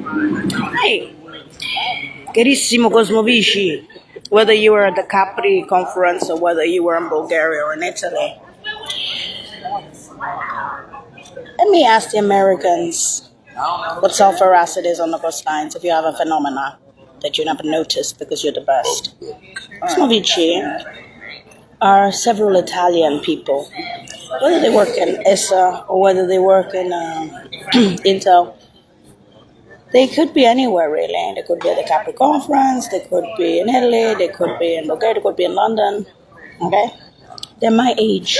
Hey, carissimo Cosmovici, whether you were at the Capri conference or whether you were in Bulgaria or in Italy, let me ask the Americans what sulfur acid is on the coastlines if you have a phenomena that you never noticed because you're the best. Cosmovici are several Italian people, whether they work in ESSA or whether they work in Intel. They could be anywhere, really. They could be at the Capri conference, they could be in Italy, they could be in Bulgaria, they could be in London. Okay? They're my age.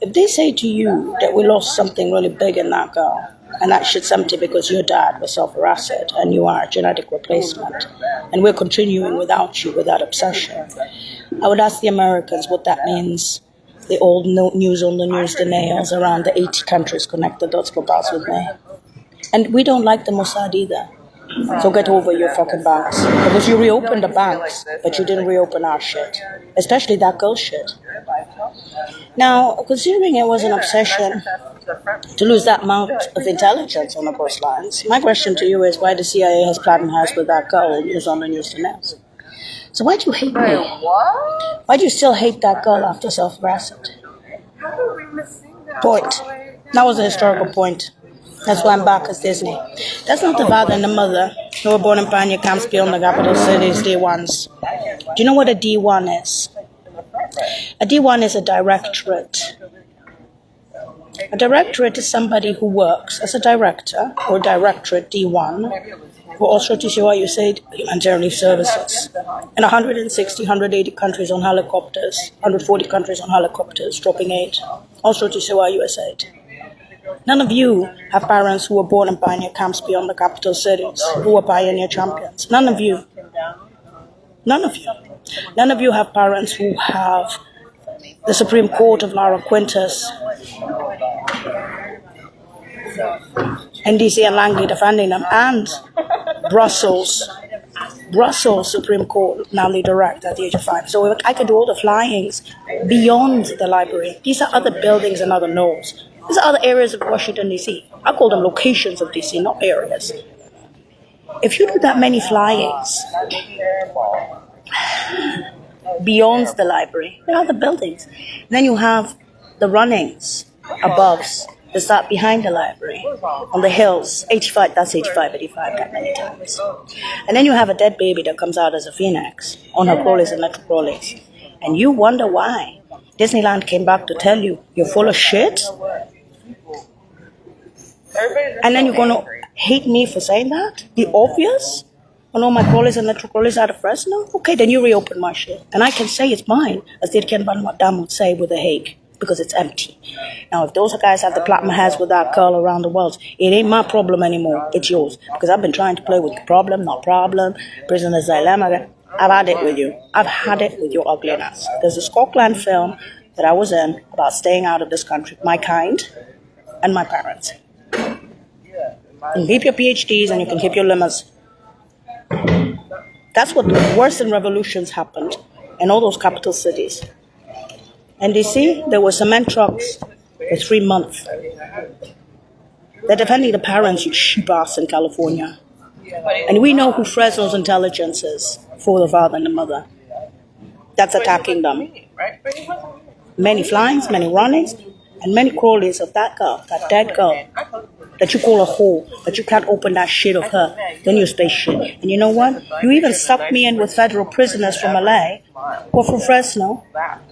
If they say to you that we lost something really big in that girl, and that shit's empty because your dad was sulfur acid and you are a genetic replacement, and we're continuing without you, with that obsession, I would ask the Americans what that means. The old news on the news, the nails around the 80 countries connected dots for bars with me. And we don't like the Mossad either. So get over your fucking banks. Because you reopened the banks, but you didn't reopen our shit. Especially that girl shit. Now, considering it was an obsession to lose that amount of intelligence on the coastlines, my question to you is why the CIA has platinum house with that girl who's on the news to nails? So why do you hate me? Why do you still hate that girl after sulfur acid? Point. That was a historical point. That's why I'm back as Disney. That's not the father and the mother who were born in pioneer camps beyond the capital cities, D1s. Do you know what a D1 is? A D1 is a directorate. A directorate is somebody who works as a director or directorate D1 for Austro TCY USAID Humanitarian Relief Services in 160, 180 countries on helicopters, 140 countries on helicopters, dropping aid. Austro TCY USAID. None of you have parents who were born in pioneer camps beyond the capital cities, who were pioneer champions. None of you. None of you. None of you have parents who have the Supreme Court of Lara Quintus and DC and Langley defending them, and Brussels Supreme Court, now lead direct at the age of 5. So I could do all the flyings beyond the library. These are other buildings and other nodes. These are other areas of Washington, D.C. I call them locations of D.C., not areas. If you do that many flyings beyond the library, there are other buildings. Then you have the runnings above that start behind the library, on the hills, 85, that's 85 that many times. And then you have a dead baby that comes out as a phoenix on her crawlies and electric crawlies. And you wonder why Disneyland came back to tell you, you're full of shit? And then you're going to hate me for saying that? The obvious? On all my crawlies and electric crawlies out of Fresno? Okay, then you reopen my shit. And I can say it's mine, as Did Ken Van Dam would say with a Hague, because it's empty. Now, if those guys have the platinum heads with that curl around the world, it ain't my problem anymore. It's yours. Because I've been trying to play with the problem, not problem, prisoner's dilemma. I've had it with you. I've had it with your ugliness. There's a Scotland film that I was in about staying out of this country, my kind, and my parents. You can keep your PhDs and you can keep your limos. That's what worse than revolutions happened in all those capital cities. In DC, there were cement trucks for 3 months. They're defending the parents, you sheep ass in California. And we know who Fresno's intelligence is for the father and the mother. That's attacking them. Many flyings, many runnings, and many crawlies of that girl, that dead girl, that you call a whore, but you can't open that shit of her, then you stay shit. And you know what? You even stuck me in with federal prisoners from LA, or from Fresno,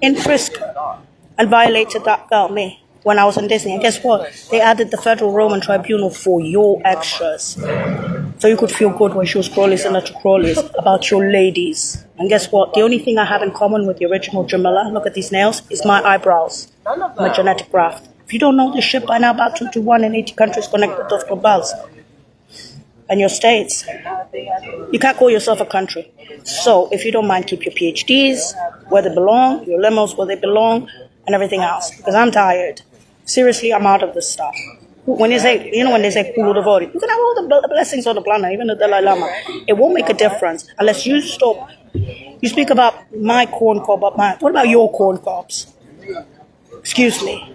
in Frisco, and violated that girl, me, when I was in Disney. And guess what? They added the Federal Roman Tribunal for your extras. So you could feel good when she was crawlies and electric crawlies about your ladies. And guess what? The only thing I have in common with the original Jamila, look at these nails, is my eyebrows. My genetic graft. If you don't know this shit by now, about 2 to 1 in 80 countries connected to globals. And your states. You can't call yourself a country. So if you don't mind, keep your PhDs where they belong, your limos where they belong, and everything else. Because I'm tired. Seriously, I'm out of this stuff. When they say, when they say Kulu Devori, you can have all the blessings on the planet, even the Dalai Lama. It won't make a difference unless you stop. You speak about my corn cob, what about your corn cobs? Excuse me.